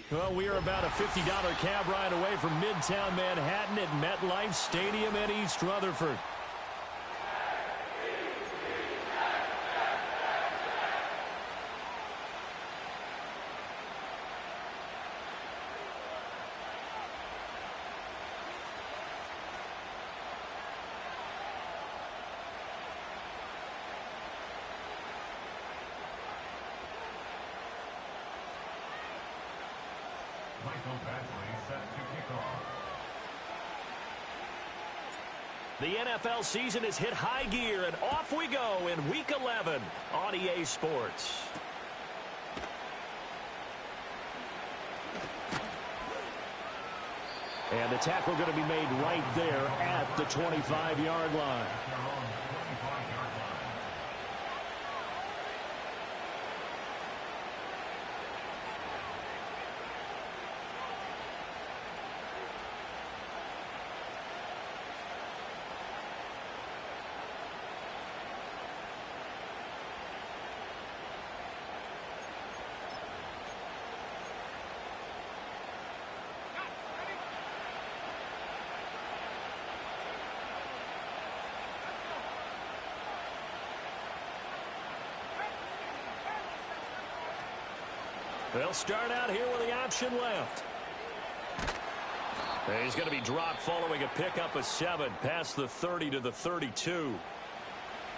Well, we are about a $50 cab ride away from Midtown Manhattan at MetLife Stadium in East Rutherford. The NFL season has hit high gear, and off we go in Week 11 on EA Sports. And the tackle going to be made right there at the 25-yard line. They'll start out here with the option left. And he's going to be dropped following a pickup of 7 past the 30 to the 32.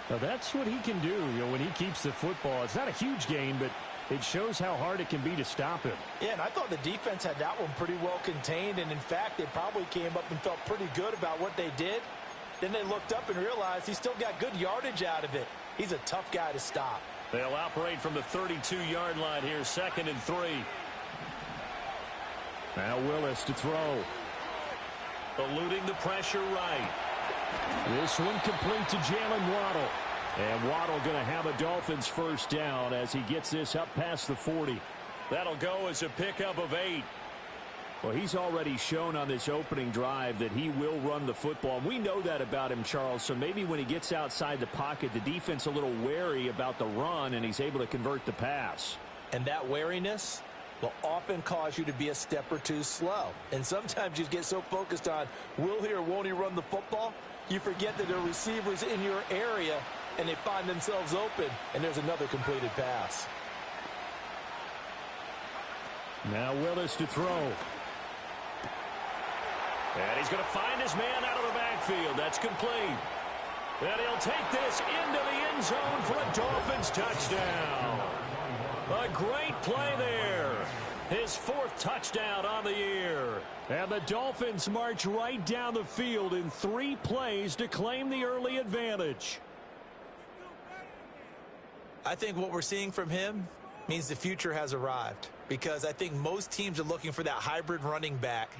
Now that's what he can do, when he keeps the football. It's not a huge gain, but it shows how hard it can be to stop him. Yeah, and I thought the defense had that one pretty well contained, and in fact, they probably came up and felt pretty good about what they did. Then they looked up and realized he still got good yardage out of it. He's a tough guy to stop. They'll operate from the 32-yard line here, 2nd and 3. Now Willis to throw. Eluding the pressure right. This one complete to Jalen Waddle. And Waddle going to have a Dolphins first down as he gets this up past the 40. That'll go as a pickup of 8. Well, he's already shown on this opening drive that he will run the football. We know that about him, Charles, so maybe when he gets outside the pocket, the defense a little wary about the run, and he's able to convert the pass. And that wariness will often cause you to be a step or two slow. And sometimes you get so focused on will he or won't he run the football, you forget that there are receivers in your area, and they find themselves open, and there's another completed pass. Now Willis to throw. And he's going to find his man out of the backfield. That's complete. And he'll take this into the end zone for a Dolphins touchdown. A great play there. His 4th touchdown on the year. And the Dolphins march right down the field in 3 plays to claim the early advantage. I think what we're seeing from him means the future has arrived, because I think most teams are looking for that hybrid running back,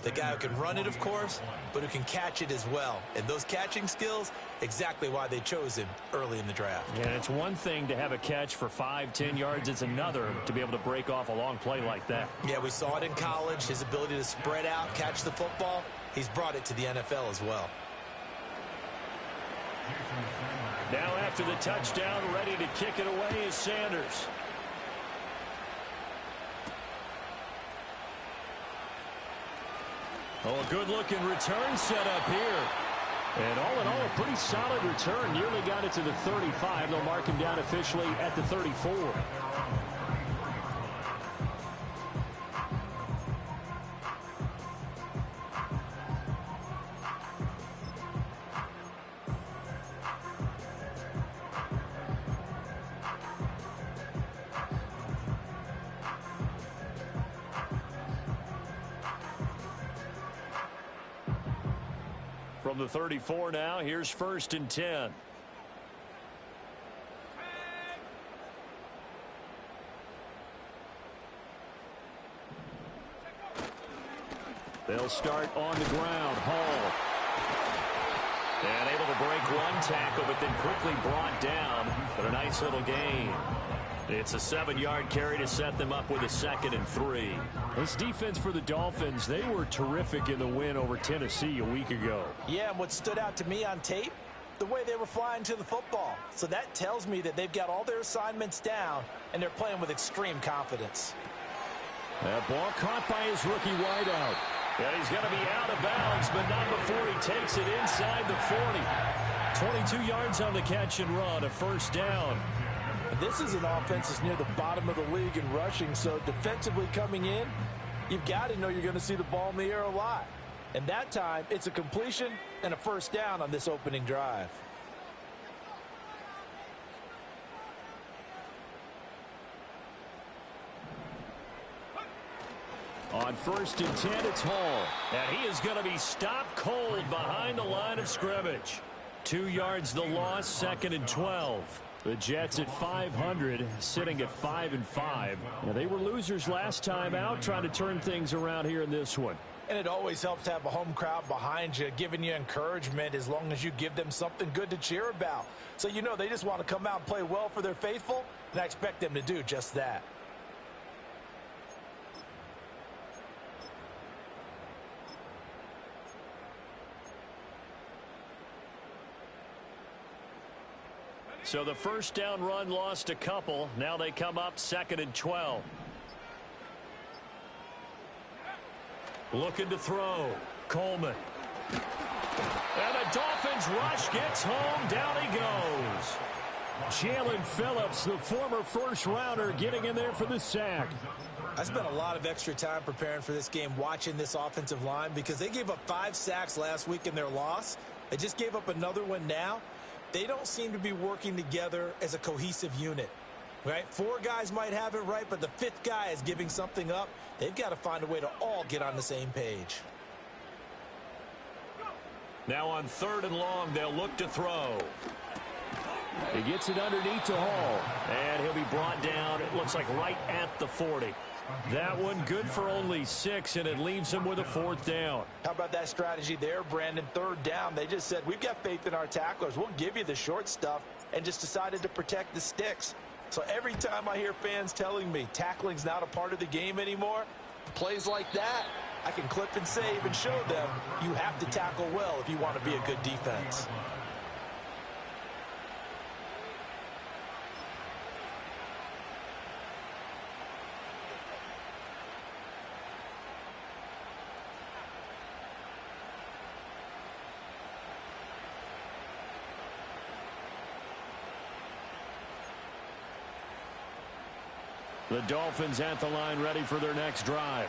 the guy who can run it, of course, but who can catch it as well. And those catching skills, exactly why they chose him early in the draft. And it's one thing to have a catch for 5-10 yards. It's another to be able to break off a long play like that. Yeah, we saw it in college, his ability to spread out, catch the football. He's brought it to the NFL as well. Now after the touchdown, ready to kick it away is Sanders. Oh, a good-looking return set up here. And all in all, a pretty solid return. Nearly got it to the 35. They'll mark him down officially at the 34. From the 34 now, here's 1st and 10. They'll start on the ground. Hall. And able to break one tackle, but then quickly brought down. But a nice little gain. It's a 7-yard carry to set them up with a 2nd and 3. This defense for the Dolphins, they were terrific in the win over Tennessee a week ago. Yeah, and what stood out to me on tape, the way they were flying to the football. So that tells me that they've got all their assignments down, and they're playing with extreme confidence. That ball caught by his rookie wideout. And he's going to be out of bounds, but not before he takes it inside the 40. 22 yards on the catch and run, a first down. This is an offense that's near the bottom of the league in rushing, so defensively coming in, you've got to know you're going to see the ball in the air a lot. And that time, it's a completion and a first down on this opening drive. On 1st and 10, it's Hall. And he is going to be stopped cold behind the line of scrimmage. 2 yards the loss, 2nd and 12. The Jets at 500, sitting at 5-5. Now, they were losers last time out, trying to turn things around here in this one. And it always helps to have a home crowd behind you, giving you encouragement as long as you give them something good to cheer about. So you know they just want to come out and play well for their faithful, and I expect them to do just that. So the first down run lost a couple. Now they come up 2nd and 12. Looking to throw. Coleman. And the Dolphins rush gets home. Down he goes. Jalen Phillips, the former first-rounder, getting in there for the sack. I spent a lot of extra time preparing for this game, watching this offensive line, because they gave up 5 sacks last week in their loss. They just gave up another one now. They don't seem to be working together as a cohesive unit, right? 4 guys might have it right, but the 5th guy is giving something up. They've got to find a way to all get on the same page. Now on 3rd and long, they'll look to throw. He gets it underneath to Hall, and he'll be brought down, it looks like right at the 40. That one good for only 6, and it leaves him with a 4th down. How about that strategy there, Brandon? 3rd down, they just said, we've got faith in our tacklers. We'll give you the short stuff, and just decided to protect the sticks. So every time I hear fans telling me tackling's not a part of the game anymore, plays like that, I can clip and save and show them you have to tackle well if you want to be a good defense. The Dolphins at the line ready for their next drive.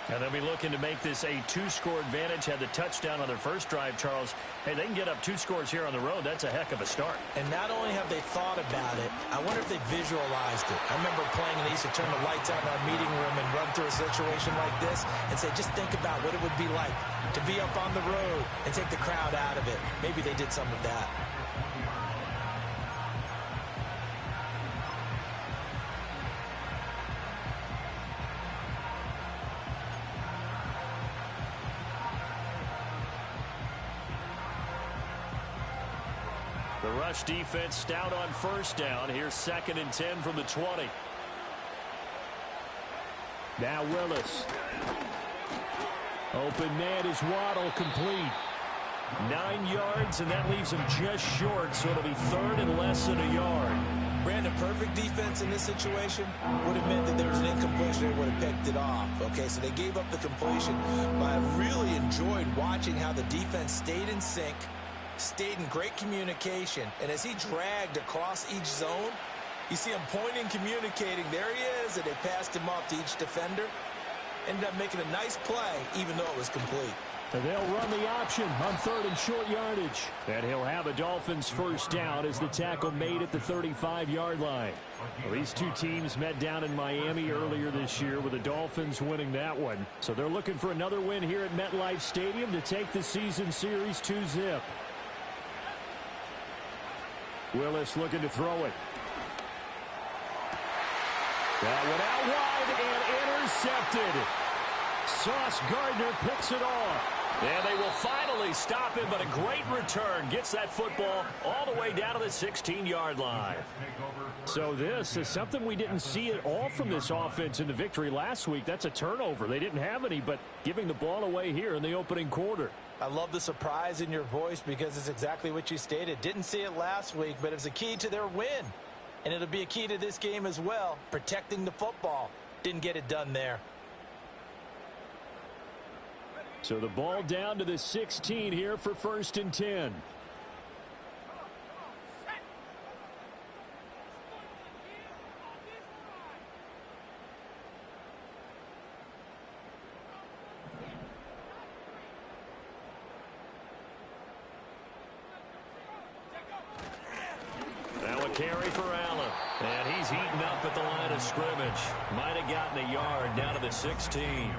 And they'll be looking to make this a 2-score advantage. Had the touchdown on their first drive, Charles. Hey, they can get up 2 scores here on the road. That's a heck of a start. And not only have they thought about it, I wonder if they visualized it. I remember playing and they used to turn the lights on in our meeting room and run through a situation like this and say, just think about what it would be like to be up on the road and take the crowd out of it. Maybe they did some of that. The rush defense stout on 1st down. Here's 2nd and 10 from the 20. Now Willis. Open man is Waddle, complete. 9 yards, and that leaves him just short, so it'll be 3rd and less than a yard. Brandon, perfect defense in this situation would have meant that there was an incompletion. They would have picked it off. Okay, so they gave up the completion. But I really enjoyed watching how the defense stayed in sync, stayed in great communication, and as he dragged across each zone, you see him pointing, communicating. There he is, and they passed him off to each defender. Ended up making a nice play, even though it was complete. And they'll run the option on 3rd and short yardage. And he'll have a Dolphins first down as the tackle made at the 35-yard line. Well, these two teams met down in Miami earlier this year with the Dolphins winning that one. So they're looking for another win here at MetLife Stadium to take the season series 2-zip. Willis looking to throw it. That one out wide and intercepted. Sauce Gardner picks it off. And they will finally stop him, but a great return. Gets that football all the way down to the 16-yard line. So this is something we didn't see at all from this offense in the victory last week. That's a turnover. They didn't have any, but giving the ball away here in the opening quarter. I love the surprise in your voice because it's exactly what you stated. Didn't see it last week, but it's a key to their win. And it'll be a key to this game as well, protecting the football. Didn't get it done there. So the ball down to the 16 here for 1st and 10. Now a carry for Allen. And he's heating up at the line of scrimmage. Might have gotten a yard down to the 16.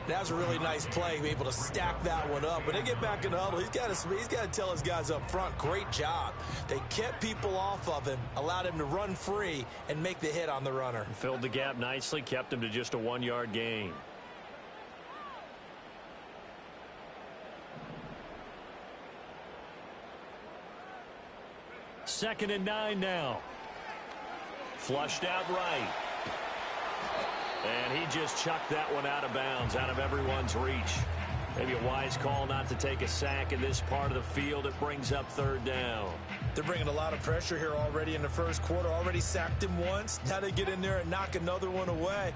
That was a really nice play, able to stack that one up. When they get back in the huddle, he's got to tell his guys up front, great job. They kept people off of him, allowed him to run free and make the hit on the runner. Filled the gap nicely, kept him to just a 1-yard gain. Second and 9 now. Flushed out right. And he just chucked that one out of bounds, out of everyone's reach. Maybe a wise call not to take a sack in this part of the field. It brings up 3rd down. They're bringing a lot of pressure here already in the first quarter. Already sacked him once. Now they get in there and knock another one away.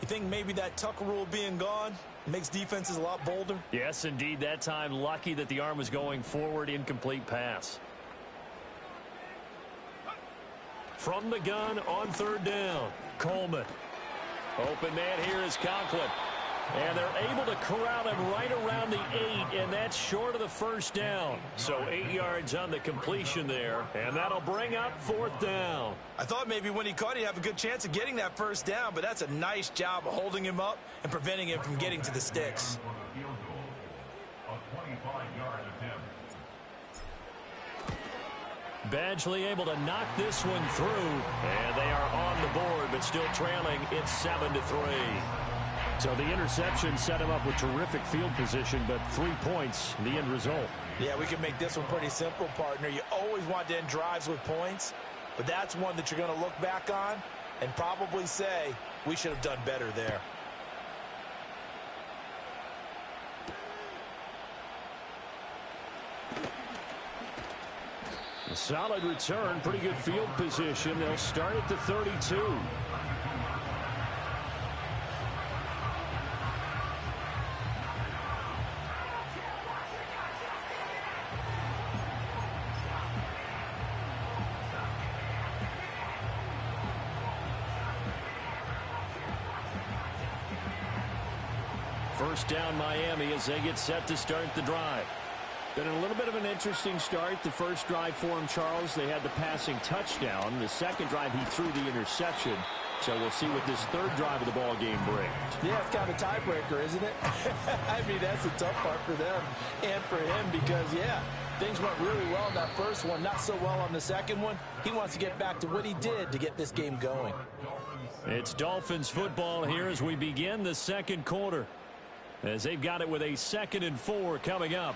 You think maybe that Tucker rule being gone makes defenses a lot bolder? Yes, indeed. That time, lucky that the arm was going forward. Incomplete pass. From the gun on 3rd down, Coleman. Open man here is Conklin. And they're able to corral him right around the 8, and that's short of the 1st down. So 8 yards on the completion there, and that'll bring up 4th down. I thought maybe when he caught it, he'd have a good chance of getting that 1st down, but that's a nice job of holding him up and preventing him from getting to the sticks. Badgley able to knock this one through, and they are on the board, but still trailing. It's 7-3. So the interception set him up with terrific field position, but 3 points, the end result. Yeah, we can make this one pretty simple, partner. You always want to end drives with points, but that's one that you're going to look back on and probably say, we should have done better there. A solid return, pretty good field position. They'll start at the 32. First down Miami as they get set to start the drive. Been a little bit of an interesting start. The first drive for him, Charles, they had the passing touchdown. The second drive, he threw the interception. So we'll see what this 3rd drive of the ball game brings. Yeah, it's kind of a tiebreaker, isn't it? I mean, that's the tough part for them and for him because, yeah, things went really well in that first one, not so well on the second one. He wants to get back to what he did to get this game going. It's Dolphins football here as we begin the second quarter, as they've got it with a 2nd and 4 coming up.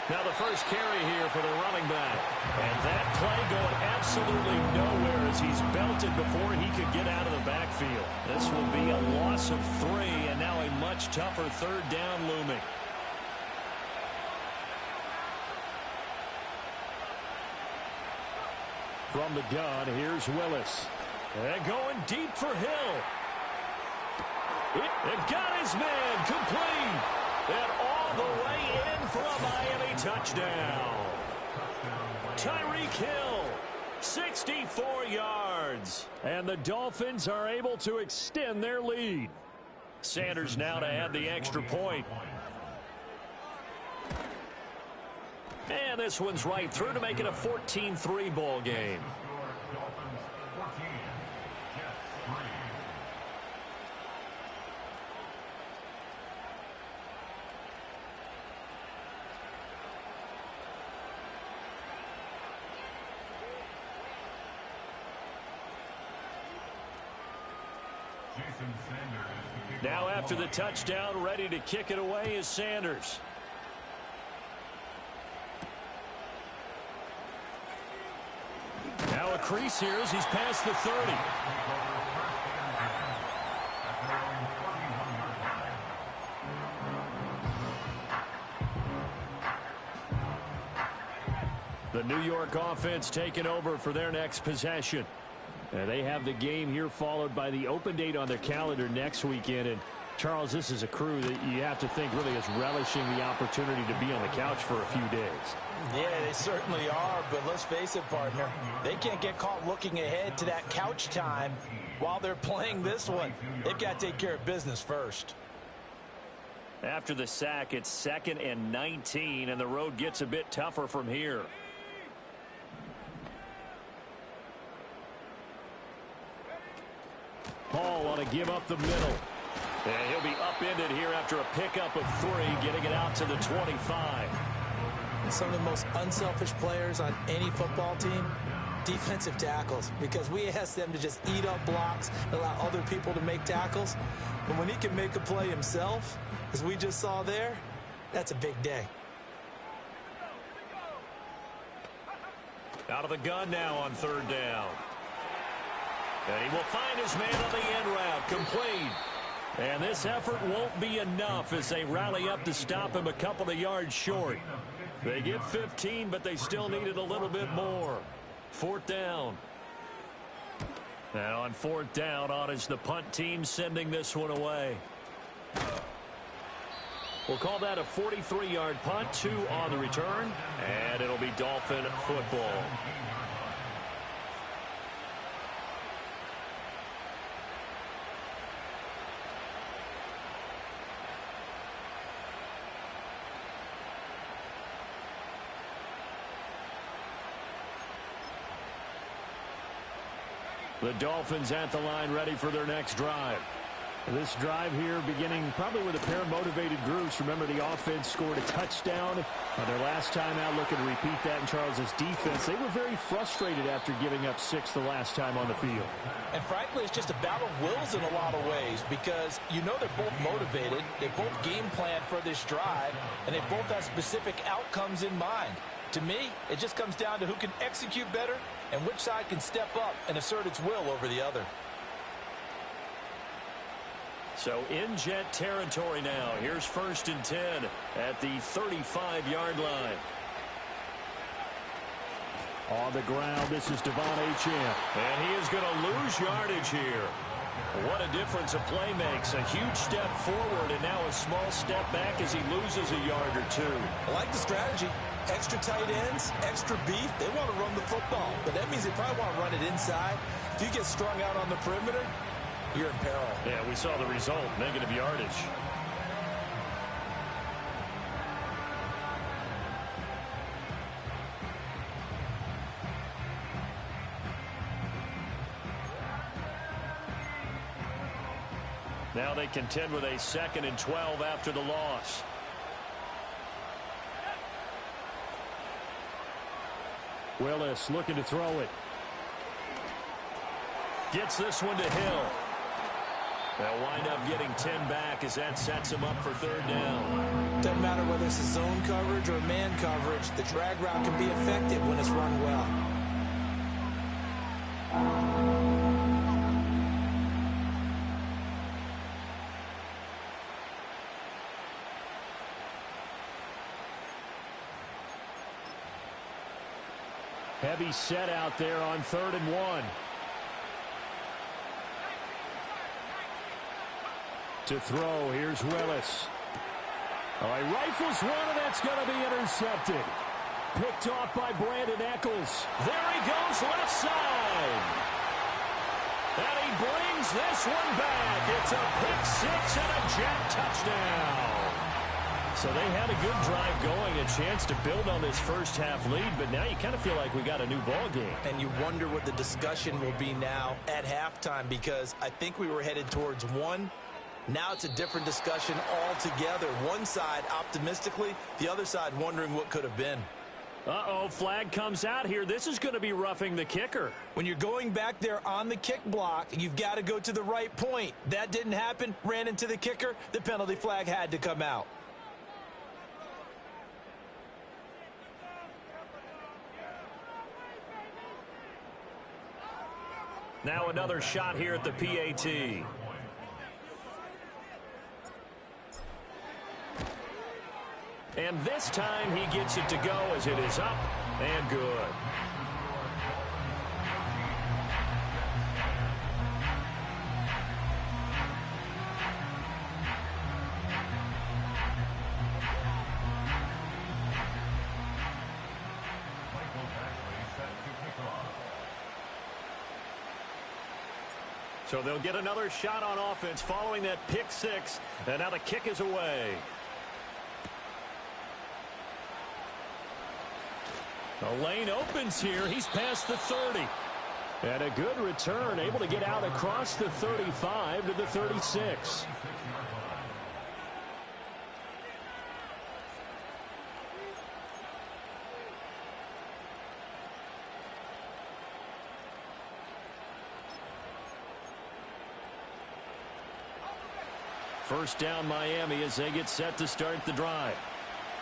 Now the first carry here for the running back. And that play going absolutely nowhere as he's belted before he could get out of the backfield. This will be a loss of 3, and now a much tougher 3rd down looming. From the gun, here's Willis. And going deep for Hill. It got his man complete. And all the way in for a Miami touchdown. Tyreek Hill, 64 yards. And the Dolphins are able to extend their lead. Sanders now to add the extra point. And this one's right through to make it a 14-3 ball game. Now after the touchdown, ready to kick it away is Sanders. crease here as he's past the 30. The New York offense taking over for their next possession. And they have the game here followed by the open date on their calendar next weekend. And Charles, this is a crew that you have to think really is relishing the opportunity to be on the couch for a few days. Yeah, they certainly are, but let's face it, partner. They can't get caught looking ahead to that couch time while they're playing this one. They've got to take care of business first. After the sack, it's 2nd and 19, and the road gets a bit tougher from here. Hall on a give up the middle. And he'll be upended here after a pickup of 3, getting it out to the 25. Some of the most unselfish players on any football team, defensive tackles, because we ask them to just eat up blocks and allow other people to make tackles. But when he can make a play himself, as we just saw there, that's a big day. Out of the gun now on 3rd down. And he will find his man on the end route, complete. And this effort won't be enough as they rally up to stop him a couple of yards short. They get 15, but they still needed a little bit more. 4th down. And on 4th down, on is the punt team sending this one away. We'll call that a 43-yard punt, 2 on the return, and it'll be Dolphin football. The Dolphins at the line ready for their next drive. This drive here beginning probably with a pair of motivated groups. Remember, the offense scored a touchdown on their last time out, looking to repeat that in Charles's defense. They were very frustrated after giving up 6 the last time on the field. And frankly, it's just a battle of wills in a lot of ways because you know they're both motivated. They both game plan for this drive, and they both have specific outcomes in mind. To me, it just comes down to who can execute better and which side can step up and assert its will over the other. So in Jet territory now. Here's 1st and 10 at the 35-yard line. On the ground, this is Devon Achane. And he is going to lose yardage here. What a difference a play makes. A huge step forward and now a small step back as he loses a yard or 2. I like the strategy. Extra tight ends, extra beef. They want to run the football, but that means they probably want to run it inside. If you get strung out on the perimeter, you're in peril. Yeah, we saw the result, negative yardage. Now they contend with a 2nd and 12 after the loss. Willis looking to throw it. Gets this one to Hill. They'll wind up getting 10 back as that sets him up for 3rd down. Doesn't matter whether it's a zone coverage or man coverage. The drag route can be effective when it's run well. Heavy set out there on 3rd and 1. To throw, here's Willis. Oh, he rifles one, and that's going to be intercepted. Picked off by Brandon Eccles. There he goes, left side. And he brings this one back. It's a pick 6 and a Jet touchdown. So they had a good drive going, a chance to build on this first half lead, but now you kind of feel like we got a new ball game. And you wonder what the discussion will be now at halftime, because I think we were headed towards one. Now it's a different discussion altogether. One side optimistically, the other side wondering what could have been. Uh-oh, flag comes out here. This is going to be roughing the kicker. When you're going back there on the kick block, you've got to go to the right point. That didn't happen, ran into the kicker. The penalty flag had to come out. Now another shot here at the PAT. And this time he gets it to go as it is up and good. So they'll get another shot on offense following that pick six. And now the kick is away. The lane opens here. He's past the 30. And a good return, able to get out across the 35 to the 36. First down Miami as they get set to start the drive.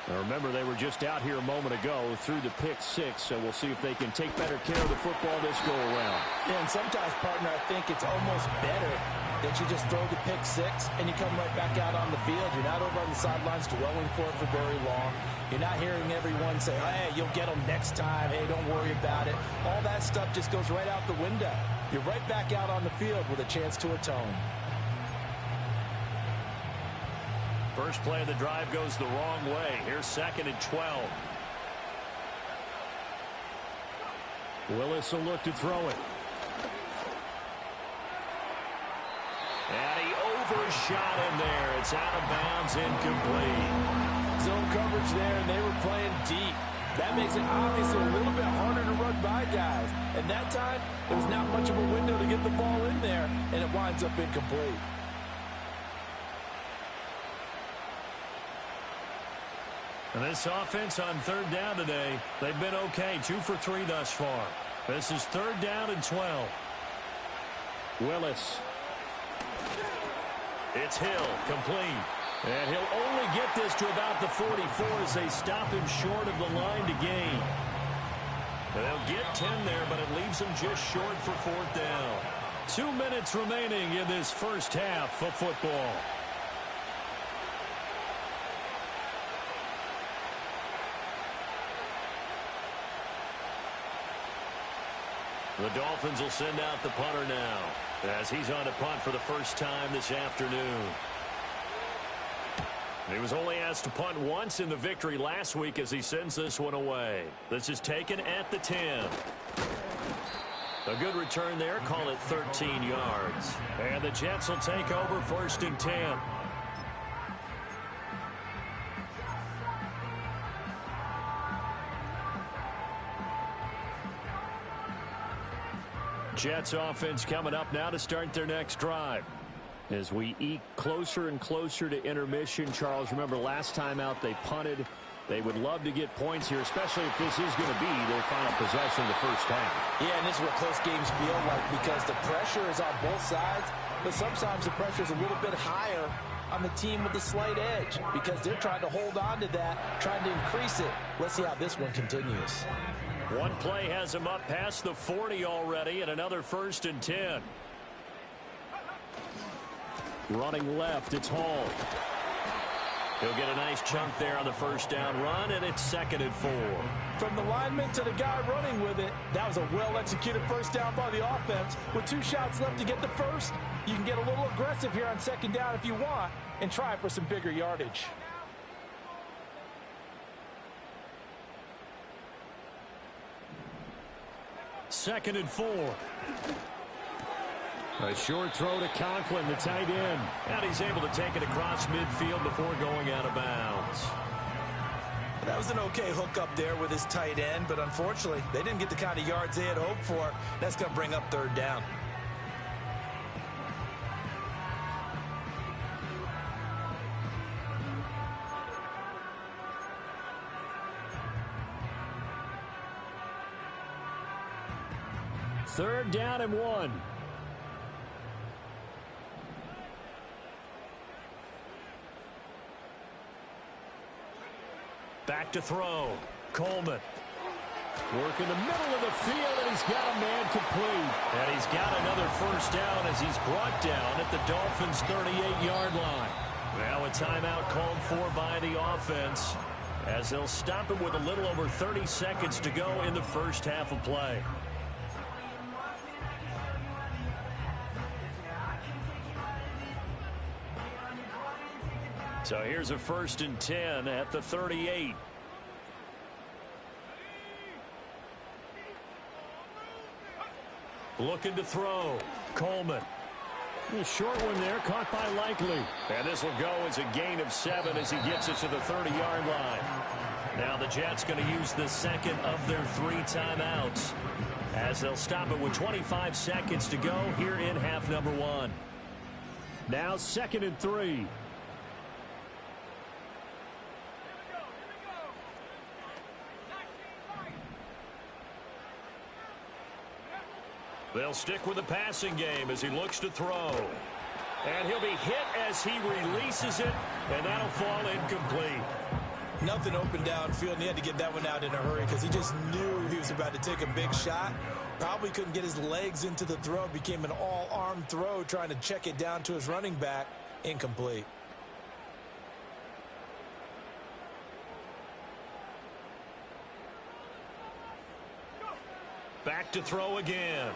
Now remember, they were just out here a moment ago through the pick six, so we'll see if they can take better care of the football this go around. Yeah, and sometimes, partner, I think it's almost better that you just throw the pick six and you come right back out on the field. You're not over on the sidelines dwelling for it for very long. You're not hearing everyone say, hey, you'll get them next time. Hey, don't worry about it. All that stuff just goes right out the window. You're right back out on the field with a chance to atone. First play of the drive goes the wrong way. Here's 2nd and 12. Willis will look to throw it. And he overshot him there. It's out of bounds, incomplete. Zone coverage there, and they were playing deep. That makes it obviously a little bit harder to run by guys. And that time, there's not much of a window to get the ball in there, and it winds up incomplete. And this offense on 3rd down today, they've been okay. 2 for 3 thus far. This is 3rd down and 12. Willis. It's Hill, complete. And he'll only get this to about the 44 as they stop him short of the line to gain. And they'll get 10 there, but it leaves them just short for 4th down. 2 minutes remaining in this first half of football. The Dolphins will send out the punter now as he's on to punt for the first time this afternoon. He was only asked to punt once in the victory last week as he sends this one away. This is taken at the 10. A good return there. Call it 13 yards. And the Jets will take over 1st and 10. Jets offense coming up now to start their next drive. As we eke closer and closer to intermission, Charles, remember last time out they punted. They would love to get points here, especially if this is going to be their final possession of the first half. Yeah, and this is what close games feel like because the pressure is on both sides, but sometimes the pressure is a little bit higher on the team with the slight edge because they're trying to hold on to that, trying to increase it. Let's see how this one continues. One play has him up past the 40 already, and another 1st and 10. Running left, it's Hall. He'll get a nice chunk there on the first down run, and it's 2nd and 4. From the lineman to the guy running with it, that was a well-executed first down by the offense. With 2 shots left to get the first, you can get a little aggressive here on 2nd down if you want and try for some bigger yardage. Second and 4. A short throw to Conklin, the tight end. And he's able to take it across midfield before going out of bounds. That was an okay hook up there with his tight end, but unfortunately, they didn't get the kind of yards they had hoped for. That's going to bring up 3rd down. Third down and 1. Back to throw. Coleman. Working the middle of the field, and he's got a man complete. And he's got another first down as he's brought down at the Dolphins' 38-yard line. Now a timeout called for by the offense as they'll stop him with a little over 30 seconds to go in the first half of play. So here's a 1st and 10 at the 38. Looking to throw. Coleman. A short one there, caught by Likely. And this will go as a gain of 7 as he gets it to the 30-yard line. Now the Jets going to use the second of their 3 timeouts as they'll stop it with 25 seconds to go here in half number 1. Now 2nd and 3. They'll stick with the passing game as he looks to throw. And he'll be hit as he releases it, and that'll fall incomplete. Nothing open downfield, and he had to get that one out in a hurry because he just knew he was about to take a big shot. Probably couldn't get his legs into the throw. Became an all-arm throw, trying to check it down to his running back. Incomplete. Back to throw again.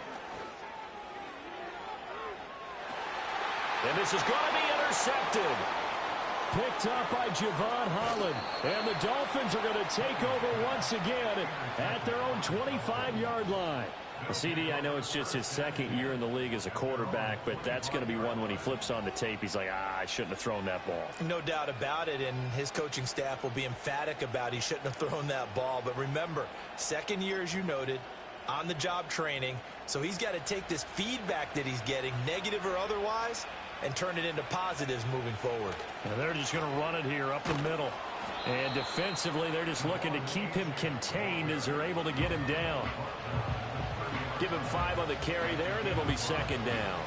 And this is going to be intercepted. Picked up by Javon Holland. And the Dolphins are going to take over once again at their own 25-yard line. CD, I know it's just his 2nd year in the league as a quarterback, but that's going to be one when he flips on the tape. He's like, I shouldn't have thrown that ball. No doubt about it, and his coaching staff will be emphatic about he shouldn't have thrown that ball. But remember, 2nd year, as you noted, on-the-job training. So he's got to take this feedback that he's getting, negative or otherwise, and turn it into positives moving forward. And they're just going to run it here up the middle. And defensively, they're just looking to keep him contained as they're able to get him down. Give him 5 on the carry there, and it'll be 2nd down.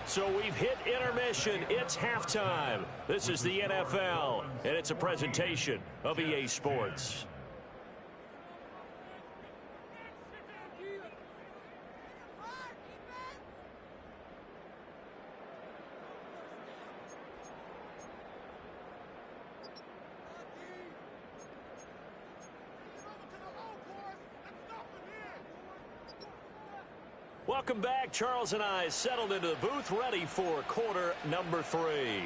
So we've hit intermission. It's halftime. This is the NFL, and it's a presentation of EA Sports. Welcome back. Charles and I settled into the booth, ready for quarter number 3.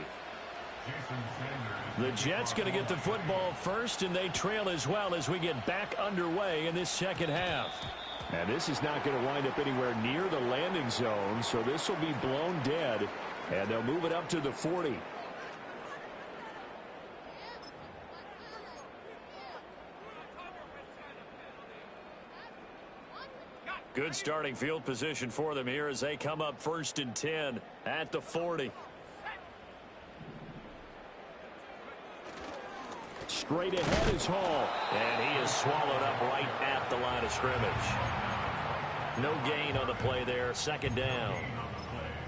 The Jets going to get the football first, and they trail as well as we get back underway in this second half. And this is not going to wind up anywhere near the landing zone, so this will be blown dead, and they'll move it up to the 40. Good starting field position for them here as they come up 1st and 10 at the 40. Straight ahead is Hall, and he is swallowed up right at the line of scrimmage. No gain on the play there, 2nd down.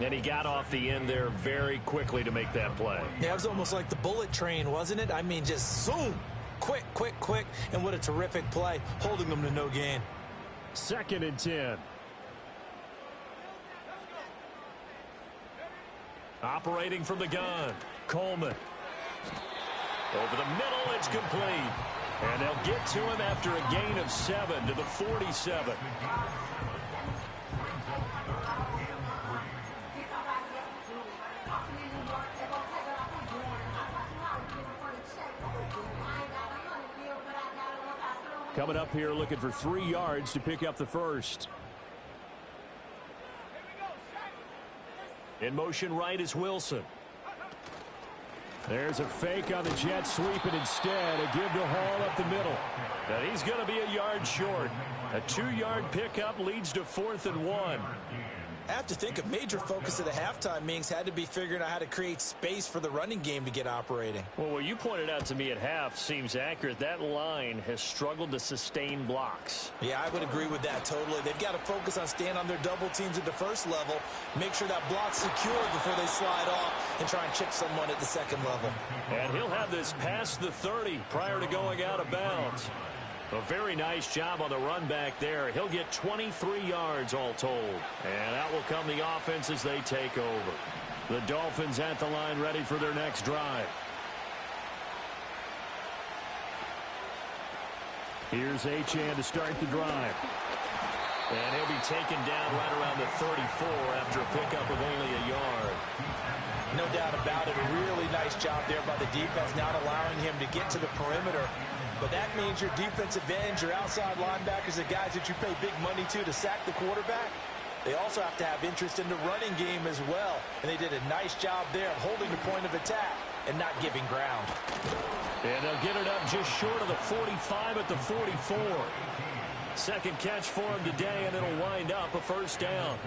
And he got off the end there very quickly to make that play. Yeah, it was almost like the bullet train, wasn't it? I mean, just zoom, quick, quick, quick, and what a terrific play, holding them to no gain. 2nd and 10. Operating from the gun, Coleman. Over the middle, it's complete. And they'll get to him after a gain of 7 to the 47. Coming up here looking for 3 yards to pick up the first. In motion right is Wilson. There's a fake on the Jets sweep, and instead a give to Hall up the middle. And he's going to be a yard short. A 2-yard pickup leads to 4th and 1. I have to think a major focus of the halftime meetings had to be figuring out how to create space for the running game to get operating. Well, what you pointed out to me at half seems accurate. That line has struggled to sustain blocks. Yeah, I would agree with that totally. They've got to focus on staying on their double teams at the first level, make sure that block's secure before they slide off and try and chip someone at the second level. And he'll have this past the 30 prior to going out of bounds. A very nice job on the run back there. He'll get 23 yards all told. And out will come the offense as they take over. The Dolphins at the line ready for their next drive. Here's Achane to start the drive. And he'll be taken down right around the 34 after a pickup of only a yard. No doubt about it. A really nice job there by the defense, not allowing him to get to the perimeter. But that means your defensive ends, your outside linebackers, the guys that you pay big money to sack the quarterback, they also have to have interest in the running game as well. And they did a nice job there of holding the point of attack and not giving ground. And they'll get it up just short of the 45 at the 44. Second catch for him today, and it'll wind up a first down.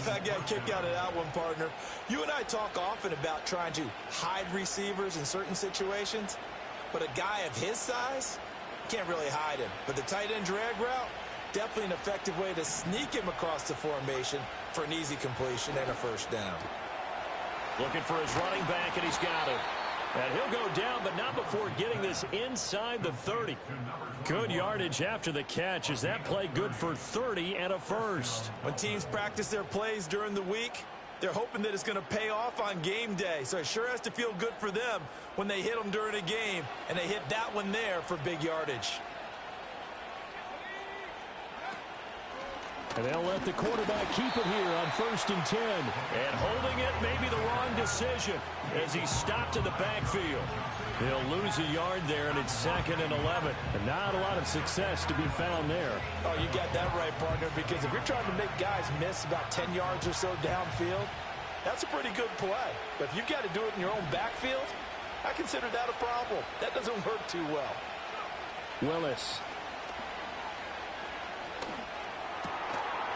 I got a kick out of that one, partner. You and I talk often about trying to hide receivers in certain situations. But a guy of his size, can't really hide him. But the tight end drag route, definitely an effective way to sneak him across the formation for an easy completion and a first down. Looking for his running back, and he's got it. And he'll go down, but not before getting this inside the 30. Good yardage after the catch. Is that play good for 30 and a first? When teams practice their plays during the week, they're hoping that it's going to pay off on game day. So it sure has to feel good for them when they hit them during a game, and they hit that one there for big yardage. And they'll let the quarterback keep it here on 1st and 10. And holding it may be the wrong decision as he's stopped in the backfield. He'll lose a yard there, and it's 2nd and 11. And not a lot of success to be found there. Oh, you got that right, partner, because if you're trying to make guys miss about 10 yards or so downfield, that's a pretty good play. But if you've got to do it in your own backfield, I consider that a problem. That doesn't work too well. Willis.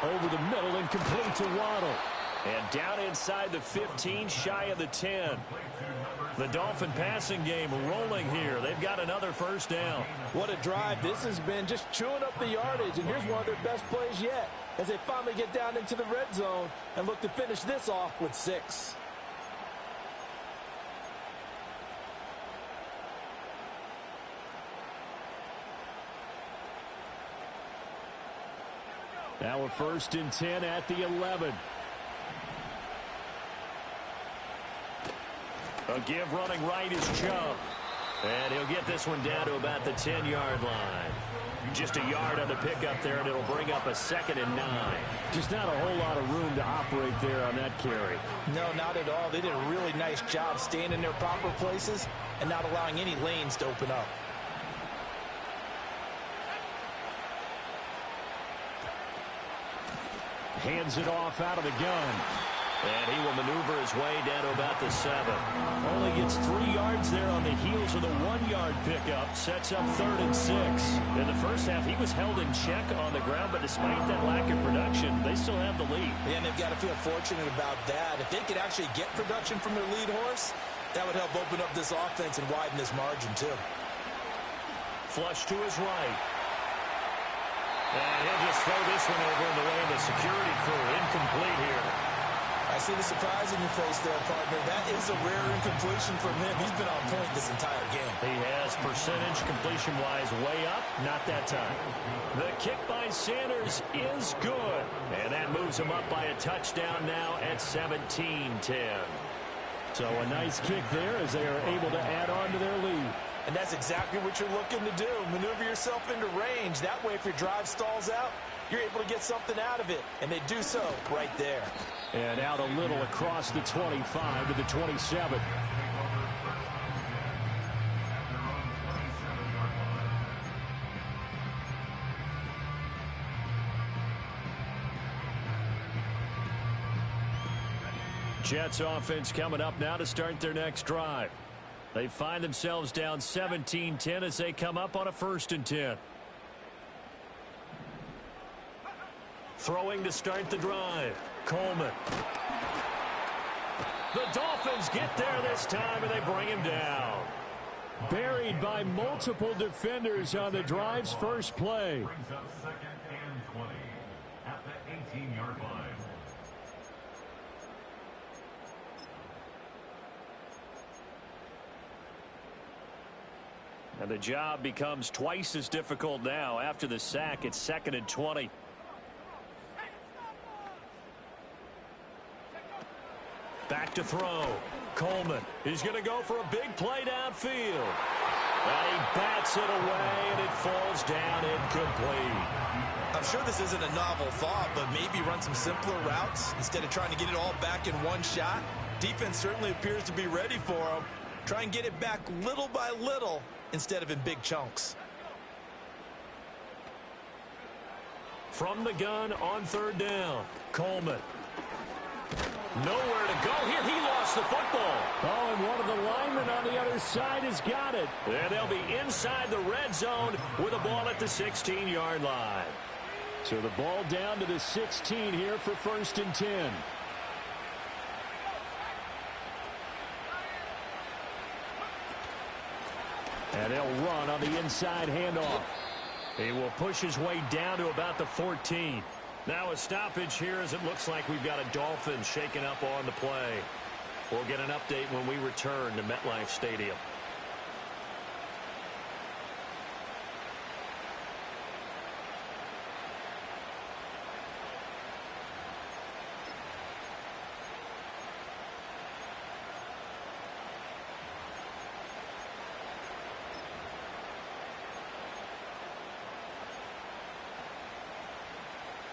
Over the middle and complete to Waddle. And down inside the 15, shy of the 10. The Dolphin passing game rolling here. They've got another first down. What a drive this has been, just chewing up the yardage. And here's one of their best plays yet as they finally get down into the red zone and look to finish this off with 6. Now a 1st and 10 at the 11. A give running right is Chubb. And he'll get this one down to about the 10-yard line. Just a yard on the pickup there, and it'll bring up a 2nd and 9. Just not a whole lot of room to operate there on that carry. No, not at all. They did a really nice job staying in their proper places and not allowing any lanes to open up. Hands it off out of the gun. And he will maneuver his way down to about the 7. Only gets 3 yards there on the heels of the 1-yard pickup. Sets up 3rd and 6. In the first half, he was held in check on the ground, but despite that lack of production, they still have the lead. Yeah, and they've got to feel fortunate about that. If they could actually get production from their lead horse, that would help open up this offense and widen this margin, too. Flush to his right. And he'll just throw this one over in the way of the security crew. Incomplete here. I see the surprise in your face there, partner. That is a rare incompletion from him. He's been on point this entire game. He has percentage completion-wise way up. Not that time. The kick by Sanders is good. And that moves him up by a touchdown now at 17-10. So a nice kick there as they are able to add on to their lead. And that's exactly what you're looking to do. Maneuver yourself into range. That way, if your drive stalls out, you're able to get something out of it. And they do so right there. And out a little across the 25 to the 27. Jets offense coming up now to start their next drive. They find themselves down 17-10 as they come up on a 1st and 10. Throwing to start the drive. Coleman. The Dolphins get there this time, and they bring him down. Buried by multiple defenders on the drive's first play. Brings up 2nd and 20 at the 18-yard line. And the job becomes twice as difficult now. After the sack, it's 2nd and 20. Back to throw. Coleman. He's going to go for a big play downfield. And he bats it away, and it falls down incomplete. I'm sure this isn't a novel thought, but maybe run some simpler routes instead of trying to get it all back in one shot. Defense certainly appears to be ready for him. Try and get it back little by little instead of in big chunks. From the gun on 3rd down. Coleman. Nowhere to go here. He lost the football. Oh, and one of the linemen on the other side has got it. And they'll be inside the red zone with a ball at the 16-yard line. So the ball down to the 16 here for 1st and 10. And they'll run on the inside handoff. He will push his way down to about the 14. Now a stoppage here as it looks like we've got a Dolphins shaking up on the play. We'll get an update when we return to MetLife Stadium.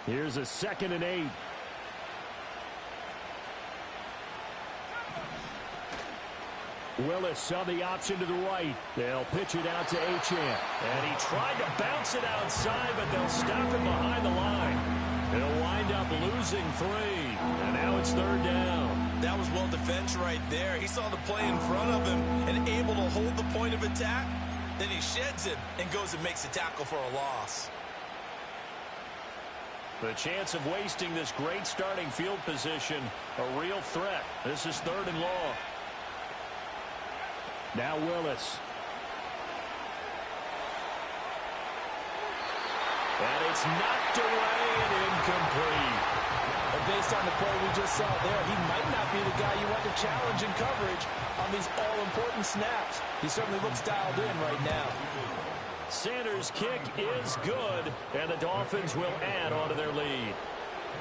Here's a 2nd and 8. Willis on the option to the right. They'll pitch it out to Achane. And he tried to bounce it outside, but they'll stop him behind the line. He'll wind up losing 3. And now it's 3rd down. That was well defense right there. He saw the play in front of him and able to hold the point of attack. Then he sheds it and goes and makes a tackle for a loss. The chance of wasting this great starting field position, a real threat. This is 3rd and long. Now Willis. And it's knocked away and incomplete. And based on the play we just saw there, he might not be the guy you want to challenge in coverage on these all-important snaps. He certainly looks dialed in right now. Sanders' kick is good, and the Dolphins will add on to their lead.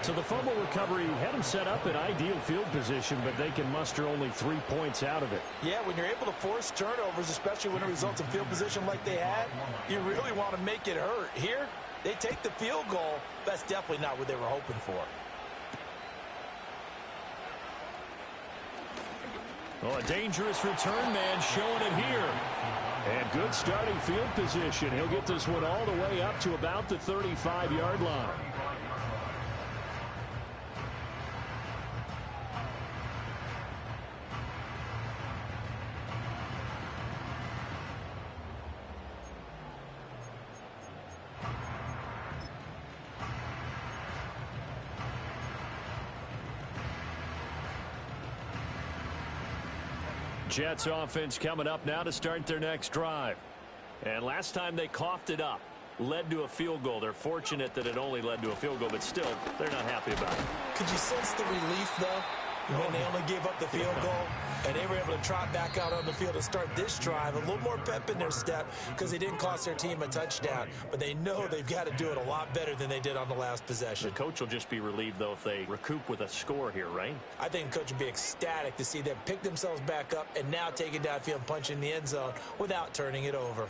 So the fumble recovery had them set up in ideal field position, but they can muster only 3 points out of it. Yeah, when you're able to force turnovers, especially when it results in field position like they had, you really want to make it hurt. Here, they take the field goal. That's definitely not what they were hoping for. Oh, a dangerous return man showing it here. And good starting field position. He'll get this one all the way up to about the 35-yard line. Jets offense coming up now to start their next drive. And last time they coughed it up, led to a field goal. They're fortunate that it only led to a field goal, but still, they're not happy about it. Could you sense the relief, though, when they only gave up the field goal and they were able to trot back out on the field to start this drive? A little more pep in their step because they didn't cost their team a touchdown, but they know they've got to do it a lot better than they did on the last possession. The coach will just be relieved, though, if they recoup with a score here, right? I think the coach would be ecstatic to see them pick themselves back up and now take it downfield and punch in the end zone without turning it over.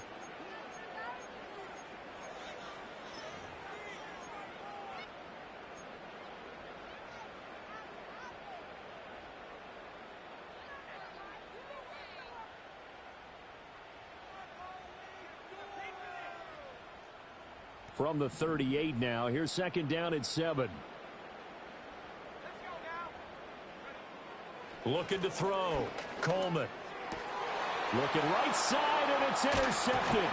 From the 38 now, here's 2nd down at 7. Looking to throw. Coleman. Looking right side, and it's intercepted.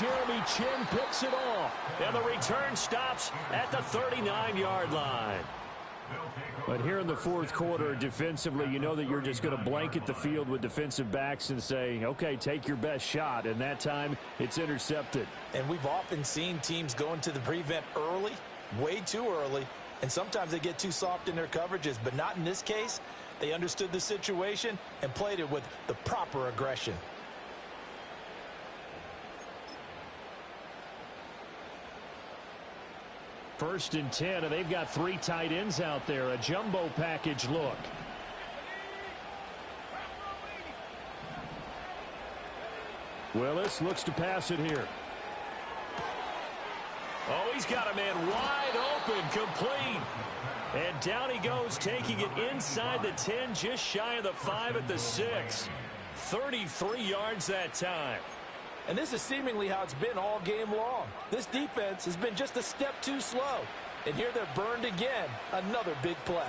Jeremy Chin picks it off. And the return stops at the 39-yard line. But here in the fourth quarter, defensively, you know that you're just going to blanket the field with defensive backs and say, okay, take your best shot. And that time, it's intercepted. And we've often seen teams go into the prevent early, way too early, and sometimes they get too soft in their coverages. But not in this case. They understood the situation and played it with the proper aggression. First and 10, and they've got 3 tight ends out there. A jumbo package look. Willis looks to pass it here. Oh, he's got a man wide open, complete. And down he goes, taking it inside the 10, just shy of the 5 at the 6. 33 yards that time. And this is seemingly how it's been all game long. This defense has been just a step too slow. And here they're burned again. Another big play.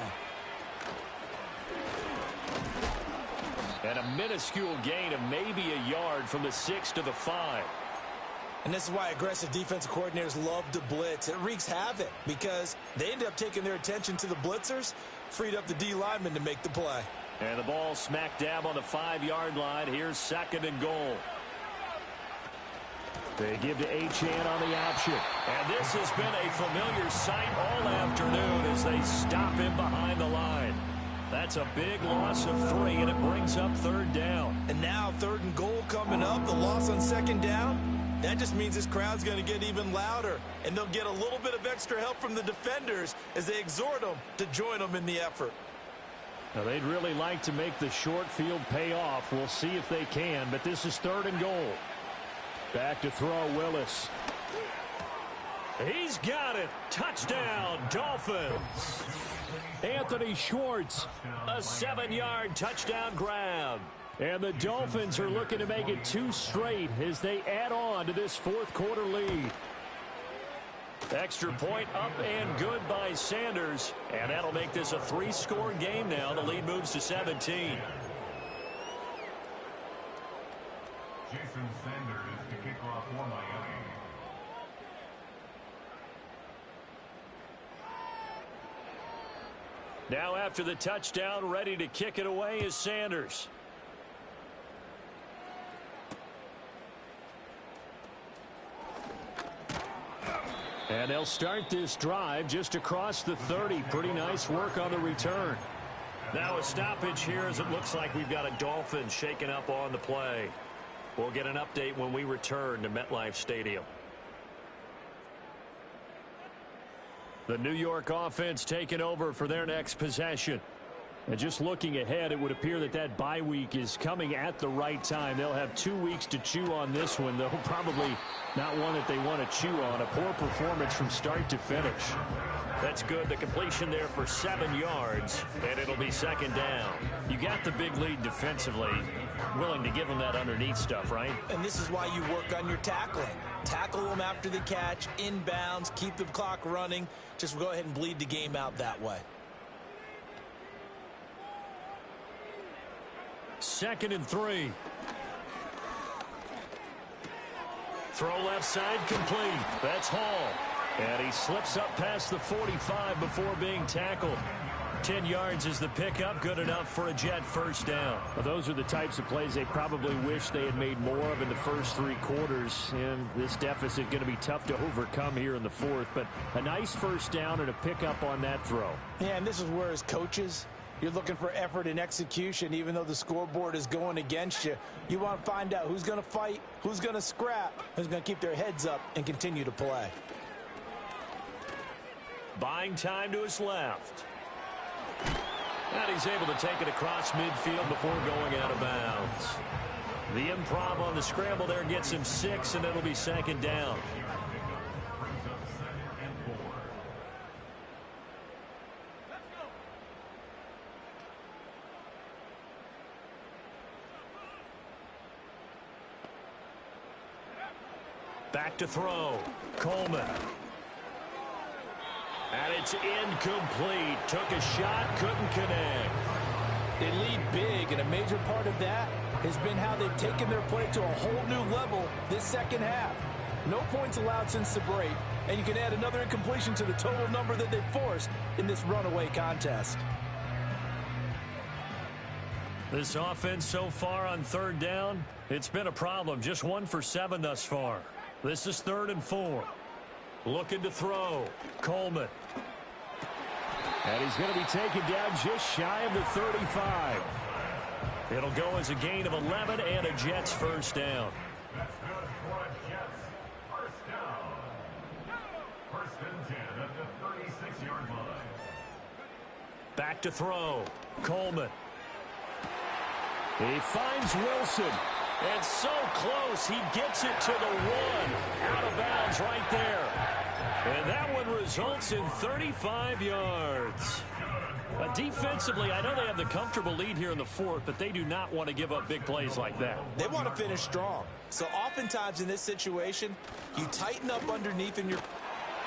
And a minuscule gain of maybe a yard from the 6 to the 5. And this is why aggressive defensive coordinators love to blitz. It wreaks havoc because they end up taking their attention to the blitzers, freed up the D lineman to make the play. And the ball smack dab on the 5-yard line. Here's 2nd and goal. They give to Achane on the option. And this has been a familiar sight all afternoon as they stop him behind the line. That's a big loss of 3, and it brings up 3rd down. And now 3rd and goal coming up, the loss on 2nd down. That just means this crowd's going to get even louder, and they'll get a little bit of extra help from the defenders as they exhort them to join them in the effort. Now, they'd really like to make the short field pay off. We'll see if they can, but this is 3rd and goal. Back to throw, Willis. He's got it. Touchdown, Dolphins. Anthony Schwartz, a 7-yard touchdown grab. And the Dolphins are looking to make it 2 straight as they add on to this fourth quarter lead. Extra point up and good by Sanders. And that'll make this a 3-score game now. The lead moves to 17. Jason Sanders to kick off for Miami. Now after the touchdown, ready to kick it away is Sanders. And they'll start this drive just across the 30. Pretty nice work on the return. Now a stoppage here as it looks like we've got a Dolphin shaking up on the play. We'll get an update when we return to MetLife Stadium. The New York offense taking over for their next possession. And just looking ahead, it would appear that that bye week is coming at the right time. They'll have 2 weeks to chew on this one, though probably not one that they want to chew on. A poor performance from start to finish. That's good. The completion there for 7 yards, and it'll be 2nd down. You got the big lead defensively. Willing to give them that underneath stuff, right? And this is why you work on your tackling. Tackle them after the catch, inbounds, keep the clock running. Just go ahead and bleed the game out that way. 2nd and 3. Throw left side complete. That's Hall. And he slips up past the 45 before being tackled. 10 yards is the pickup, good enough for a Jet 1st down. Well, those are the types of plays they probably wish they had made more of in the first 3 quarters. And this deficit going to be tough to overcome here in the 4th. But a nice 1st down and a pickup on that throw. Yeah, and this is where as coaches, you're looking for effort and execution. Even though the scoreboard is going against you, you want to find out who's going to fight, who's going to scrap, who's going to keep their heads up and continue to play. Buying time to his left. And he's able to take it across midfield before going out of bounds. The improv on the scramble there gets him 6, and it'll be 2nd down. Brings up 2nd and 4. Back to throw. Coleman. And it's incomplete. Took a shot, couldn't connect. They lead big, and a major part of that has been how they've taken their play to a whole new level this second half. No points allowed since the break, and you can add another incompletion to the total number that they forced in this runaway contest. This offense so far on third down, it's been a problem. Just 1 for 7 thus far. This is 3rd and 4. Looking to throw. Coleman. And he's going to be taken down just shy of the 35. It'll go as a gain of 11 and a Jets first down. That's good for a Jets first down. First and 10 at the 36-yard line. Back to throw. Coleman. He finds Wilson. And so close, he gets it to the 1. Out of bounds right there. And that one results in 35 yards. Defensively, I know they have the comfortable lead here in the 4th, but they do not want to give up big plays like that. They want to finish strong. So oftentimes in this situation, you tighten up underneath in your...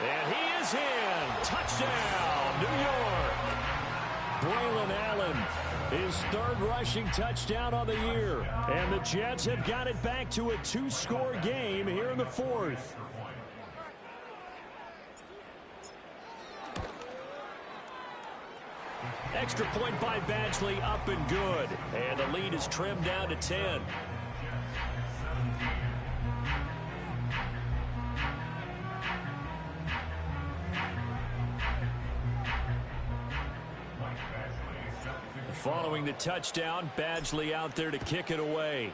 And he is in. Touchdown, New York. Braylon Allen, his 3rd rushing touchdown on the year. And the Jets have got it back to a 2-score game here in the 4th. Extra point by Badgley, up and good. And the lead is trimmed down to 10. Following the touchdown, Badgley out there to kick it away.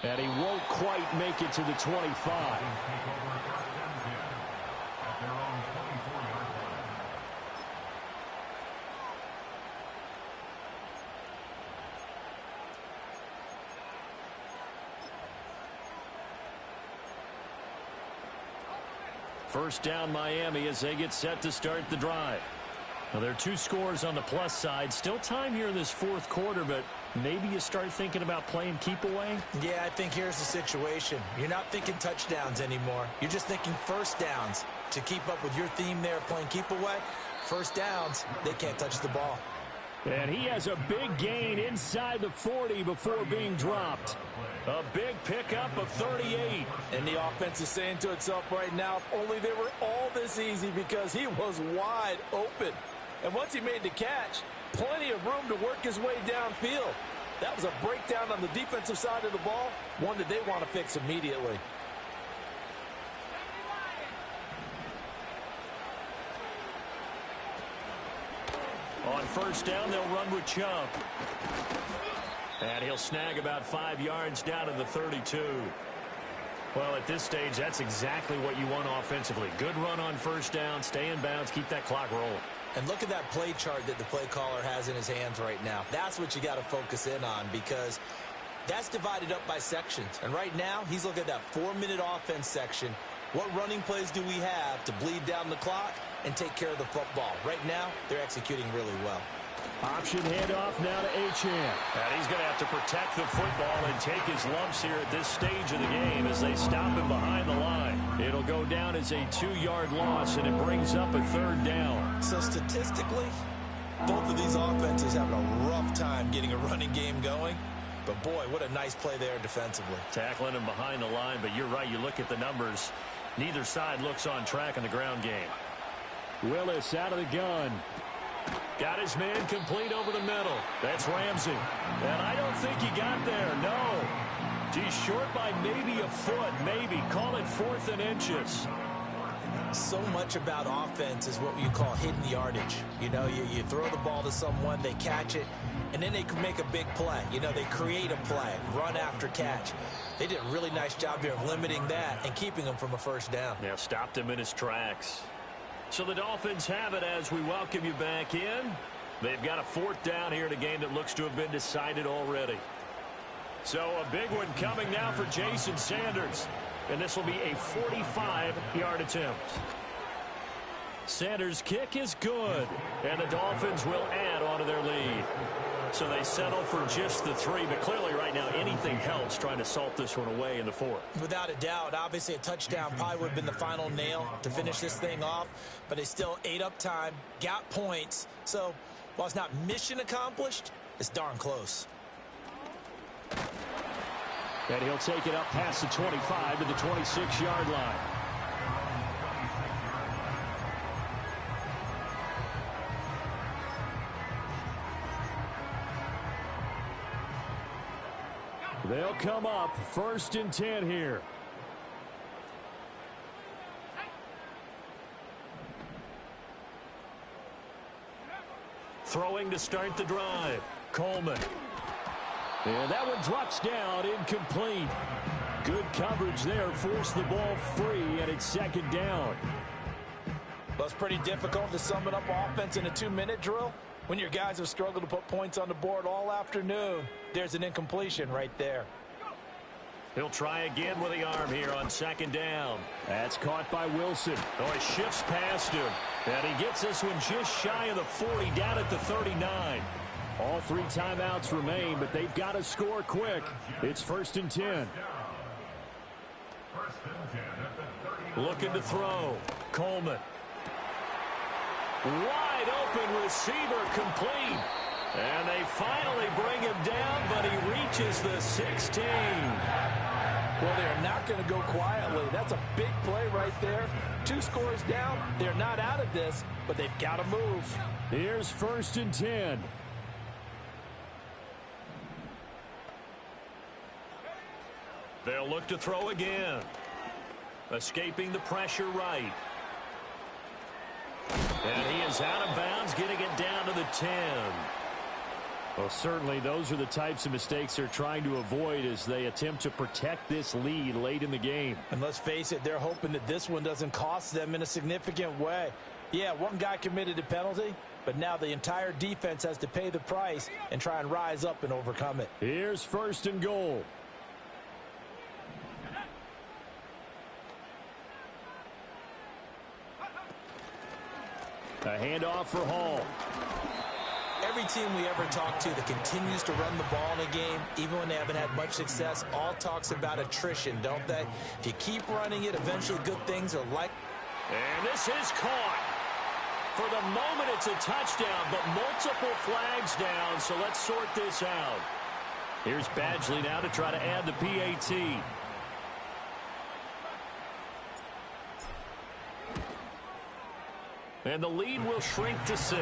And he won't quite make it to the 25. First down Miami as they get set to start the drive. Now there are 2 scores on the plus side. Still time here in this 4th quarter, but maybe you start thinking about playing keep away? Yeah, I think here's the situation. You're not thinking touchdowns anymore. You're just thinking first downs. To keep up with your theme there, playing keep away, first downs, they can't touch the ball. And he has a big gain inside the 40 before being dropped. A big pickup of 38. And the offense is saying to itself right now, if only they were all this easy, because he was wide open. And once he made the catch, plenty of room to work his way downfield. That was a breakdown on the defensive side of the ball, one that they want to fix immediately. On first down, they'll run with Chubb. And he'll snag about 5 yards down to the 32. Well, at this stage, that's exactly what you want offensively. Good run on first down, stay in bounds, keep that clock rolling. And look at that play chart that the play caller has in his hands right now. That's what you got to focus in on, because that's divided up by sections. And right now, he's looking at that 4-minute offense section. What running plays do we have to bleed down the clock and take care of the football? Right now, they're executing really well. Option handoff now to Achane. And he's going to have to protect the football and take his lumps here at this stage of the game as they stop him behind the line. It'll go down as a 2-yard loss, and it brings up a 3rd down. So statistically, both of these offenses having a rough time getting a running game going. But boy, what a nice play there defensively. Tackling him behind the line, but you're right, you look at the numbers. Neither side looks on track in the ground game. Willis out of the gun. Got his man complete over the middle. That's Ramsey. And I don't think he got there, no. He's short by maybe a foot, maybe. Call it 4th and inches. So much about offense is what you call hidden yardage. You know, you throw the ball to someone, they catch it, and then they can make a big play. You know, they create a play, run after catch. They did a really nice job here of limiting that and keeping him from a first down. Yeah, stopped him in his tracks. So the Dolphins have it as we welcome you back in. They've got a 4th down here in a game that looks to have been decided already. So a big one coming now for Jason Sanders. And this will be a 45-yard attempt. Sanders' kick is good. And the Dolphins will add on to their lead. So they settle for just the 3, but clearly right now anything helps trying to salt this one away in the 4th. Without a doubt, obviously a touchdown probably would have been the final nail to finish this thing off, but they still ate up time, got points. So while it's not mission accomplished, it's darn close. And he'll take it up past the 25 to the 26-yard line. They'll come up 1st and 10 here. Throwing to start the drive. Coleman. And that one drops down, incomplete. Good coverage there, forced the ball free, and it's 2nd down. Well, it's pretty difficult to sum it up offense in a 2-minute drill. When your guys have struggled to put points on the board all afternoon, there's an incompletion right there. He'll try again with the arm here on 2nd down. That's caught by Wilson. Oh, he shifts past him. And he gets this one just shy of the 40, down at the 39. All 3 timeouts remain, but they've got to score quick. It's 1st and 10. Looking to throw. Coleman. Wide open receiver, complete. And they finally bring him down, but he reaches the 16. Well, they're not going to go quietly. That's a big play right there. 2 scores down. They're not out of this, but they've got to move. Here's 1st and 10. They'll look to throw again. Escaping the pressure right. And he is out of bounds, getting it down to the 10. Well, certainly those are the types of mistakes they're trying to avoid as they attempt to protect this lead late in the game. And let's face it, they're hoping that this one doesn't cost them in a significant way. Yeah, one guy committed a penalty, but now the entire defense has to pay the price and try and rise up and overcome it. Here's 1st and goal. A handoff for Hall. Every team we ever talk to that continues to run the ball in a game, even when they haven't had much success, all talks about attrition, don't they? If you keep running it, eventually good things are like. And this is caught. For the moment, it's a touchdown, but multiple flags down, so let's sort this out. Here's Badgley now to try to add the PAT. And the lead will shrink to 6.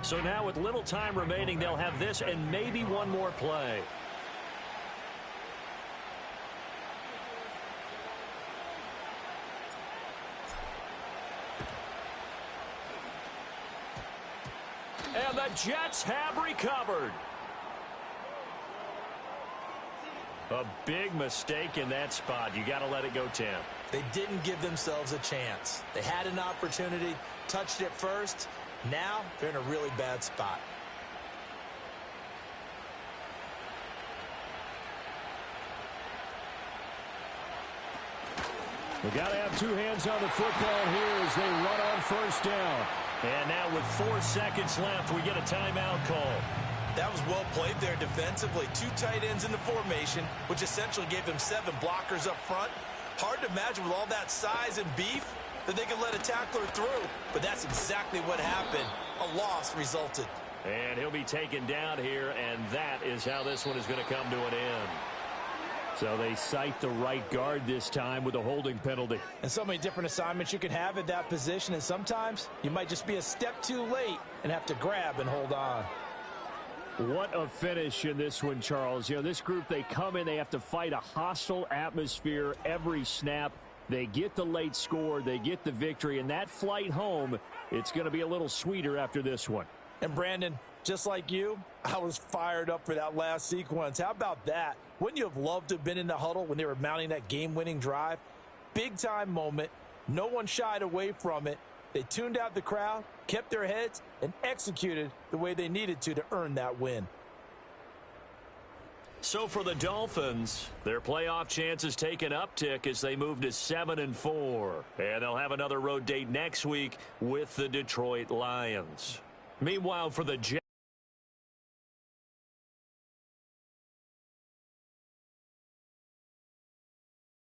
So now with little time remaining, they'll have this and maybe one more play. And the Jets have recovered. A big mistake in that spot. You got to let it go, Tim. They didn't give themselves a chance. They had an opportunity, touched it first. Now they're in a really bad spot. We got to have 2 hands on the football here as they run on 1st down. And now with 4 seconds left, we get a timeout call. That was well played there defensively. 2 tight ends in the formation, which essentially gave them 7 blockers up front. Hard to imagine with all that size and beef that they could let a tackler through. But that's exactly what happened. A loss resulted. And he'll be taken down here, and that is how this one is going to come to an end. So they cite the right guard this time with a holding penalty. And so many different assignments you can have at that position, and sometimes you might just be a step too late and have to grab and hold on. What a finish in this one, Charles. You know, this group, they come in, they have to fight a hostile atmosphere every snap. They get the late score, they get the victory, and that flight home, it's going to be a little sweeter after this one. And Brandon, just like you, I was fired up for that last sequence. How about that? Wouldn't you have loved to have been in the huddle when they were mounting that game-winning drive? Big-time moment. No one shied away from it. They tuned out the crowd, kept their heads, and executed the way they needed to earn that win. So for the Dolphins, their playoff chances take an uptick as they move to 7-4. And they'll have another road date next week with the Detroit Lions. Meanwhile, for the Jets,